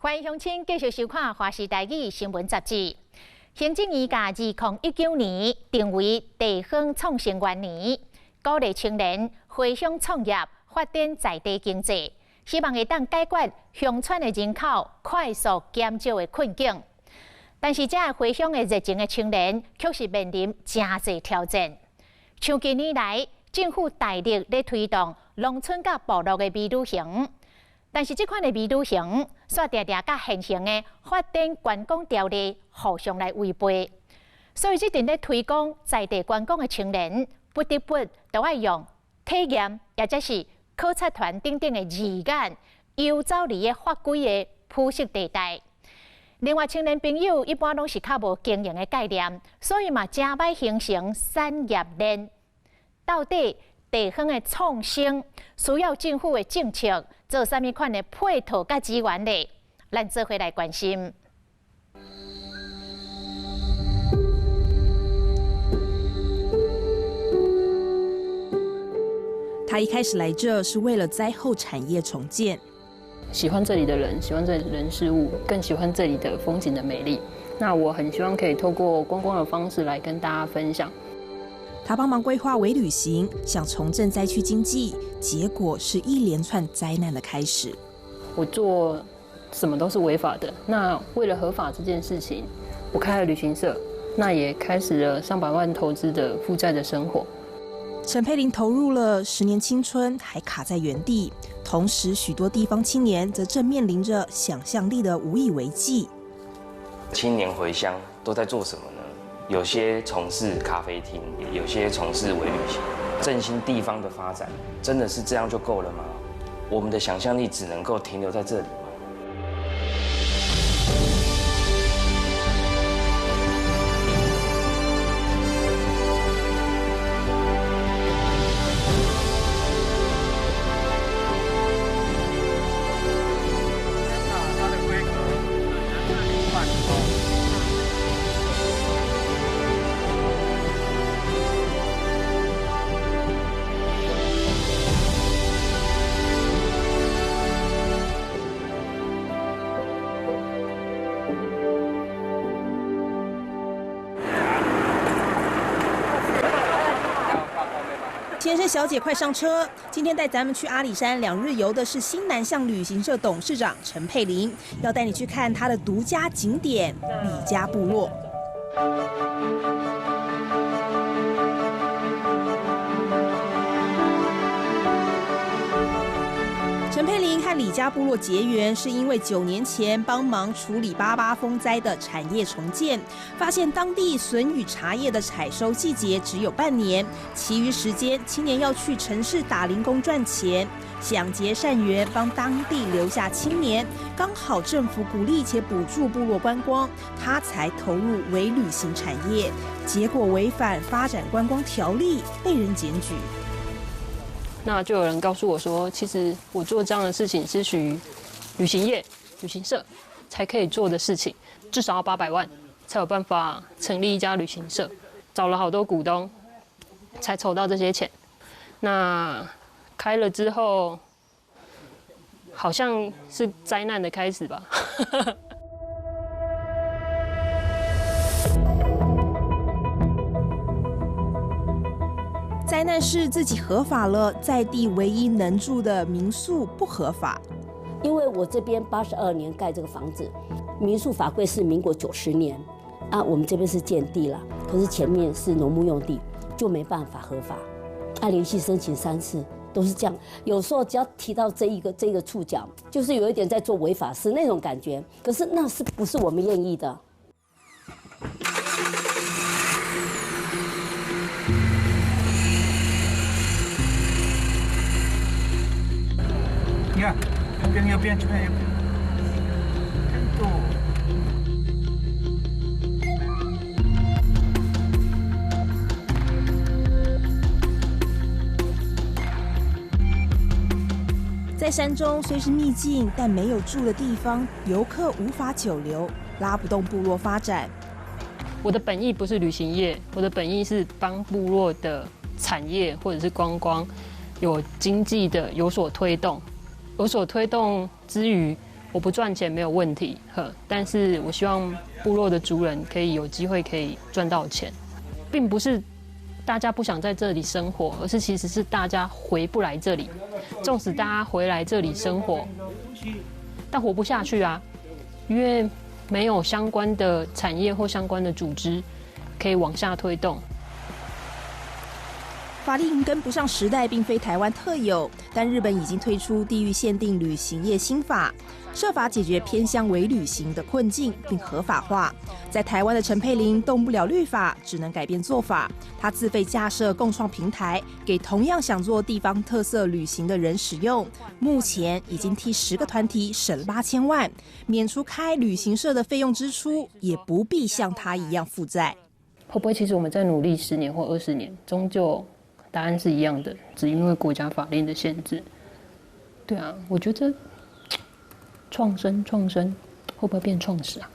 欢迎乡亲继续收看《华视台语新闻杂志》。行政院把2019年定为地方创新元年，鼓励青年回乡创业，发展在地经济，希望会当解决乡村的人口快速减少的困境。但是，这回乡的热情的青年，却是面临真侪挑战。像近年来，政府大力在推动农村甲部落的微旅行，但是这款的微旅行，却常常甲现行的发展观光条例互相来违背。所以，这阵咧推广在地观光的青年，不得不都要用体验，或者是考察团等等的字眼，游走离个法规的铺设地带。另外，青年朋友一般拢是较无经营的概念，所以嘛，正歹形成产业链。到底地方的创新需要政府的政策做啥物款的配套甲资源呢？咱做伙来关心。他一开始来这是为了灾后产业重建。喜欢这里的人，喜欢这里的人事物，更喜欢这里的风景的美丽。那我很希望可以透过观光的方式来跟大家分享。他帮忙规划微旅行，想重振灾区经济，结果是一连串灾难的开始。我做什么都是违法的，那为了合法这件事情，我开了旅行社，那也开始了上百万投资的负债的生活。陈佩玲投入了10年青春，还卡在原地。同时，许多地方青年则正面临着想象力的无以为继。青年回乡都在做什么呢？有些从事咖啡厅，有些从事微旅行，振兴地方的发展，真的是这样就够了吗？我们的想象力只能够停留在这里。先生小姐快上车！今天带咱们去阿里山2日游的是新南向旅行社董事长陈佩玲，要带你去看她的独家景点李家部落。陈佩玲和李家部落结缘，是因为9年前帮忙处理88风灾的产业重建，发现当地笋与茶叶的采收季节只有半年，其余时间青年要去城市打零工赚钱，想结善缘，帮当地留下青年。刚好政府鼓励且补助部落观光，他才投入微旅行产业，结果违反发展观光条例，被人检举。那就有人告诉我说，其实我做这样的事情是属于旅行业、旅行社才可以做的事情，至少要800万才有办法成立一家旅行社，找了好多股东才筹到这些钱。那开了之后，好像是灾难的开始吧。灾难是自己合法了，在地唯一能住的民宿不合法。因为我这边82年盖这个房子，民宿法规是民国90年，啊，我们这边是建地了，可是前面是农牧用地，就没办法合法。连续申请3次都是这样，有时候只要提到这个触角，就是有一点在做违法事那种感觉。可是那是不是我们愿意的？你看，右边，这边右边，很多。在山中虽是秘境，但没有住的地方，游客无法久留，拉不动部落发展。我的本意不是旅行业，我的本意是帮部落的产业或者是观光有经济的有所推动。有所推动之余，我不赚钱没有问题，但是我希望部落的族人可以有机会可以赚到钱，并不是大家不想在这里生活，而是其实是大家回不来这里。纵使大家回来这里生活，但活不下去啊，因为没有相关的产业或相关的组织可以往下推动。法令跟不上时代，并非台湾特有，但日本已经推出地域限定旅行业新法，设法解决偏乡微旅行的困境，并合法化。在台湾的陈佩玲动不了律法，只能改变做法。她自费架设共创平台，给同样想做地方特色旅行的人使用。目前已经替10个团体省了8000万，免除开旅行社的费用支出，也不必像她一样负债。会不会其实我们在努力10年或20年，终究答案是一样的，只因为国家法令的限制。对啊，我觉得创生会不会变创始啊？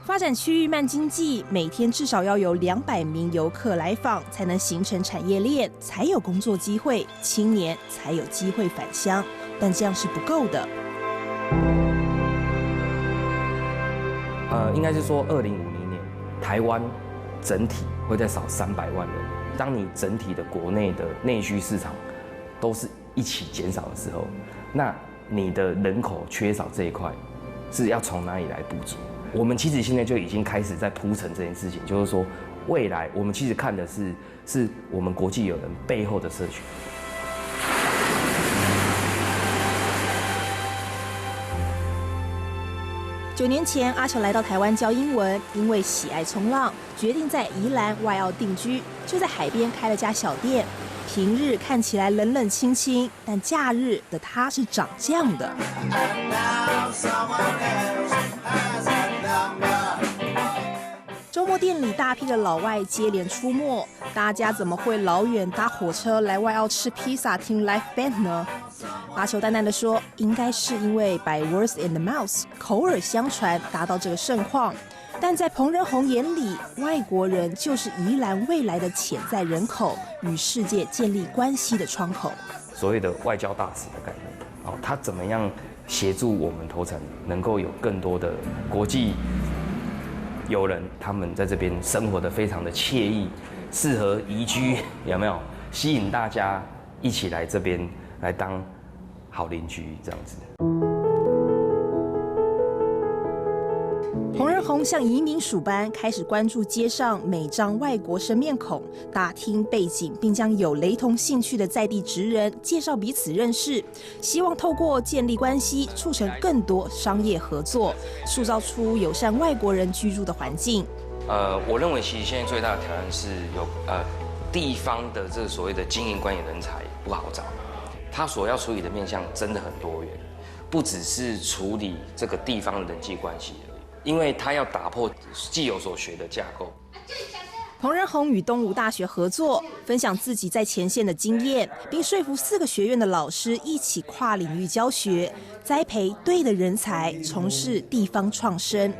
发展区域慢经济，每天至少要有200名游客来访，才能形成产业链，才有工作机会，青年才有机会返乡。但这样是不够的。应该是说2050年，台湾整体会再少300万人。当你整体的国内的内需市场都是一起减少的时候，那你的人口缺少这一块是要从哪里来补足？我们其实现在就已经开始在铺陈这件事情，就是说未来我们其实看的是我们国际友人背后的社群。9年前，阿球来到台湾教英文，因为喜爱冲浪，决定在宜兰外澳定居，就在海边开了家小店。平日看起来冷冷清清，但假日的他是涨酱的。周末店里大批的老外接连出没，大家怎么会老远搭火车来外澳吃披萨听 live band 呢？阿球淡淡的说，应该是因为 by word in the mouth 口耳相传达到这个盛况。但在彭仁宏眼里，外国人就是宜兰未来的潜在人口，与世界建立关系的窗口。所谓的外交大使的概念，他怎么样协助我们头城能够有更多的国际友人，他们在这边生活的非常的惬意，适合宜居，有没有？吸引大家一起来这边来当好邻居，这样子。彭仁宏像移民署般开始关注街上每张外国生面孔，打听背景，并将有雷同兴趣的在地职人介绍彼此认识，希望透过建立关系，促成更多商业合作，塑造出友善外国人居住的环境。我认为其实现在最大的挑战是有地方的这所谓的经营管理人才不好找，他所要处理的面向真的很多元，不只是处理这个地方的人际关系而已。因为他要打破既有所学的架构。彭仁宏与东吴大学合作，分享自己在前线的经验，并说服4个学院的老师一起跨领域教学，栽培对的人才，从事地方创生。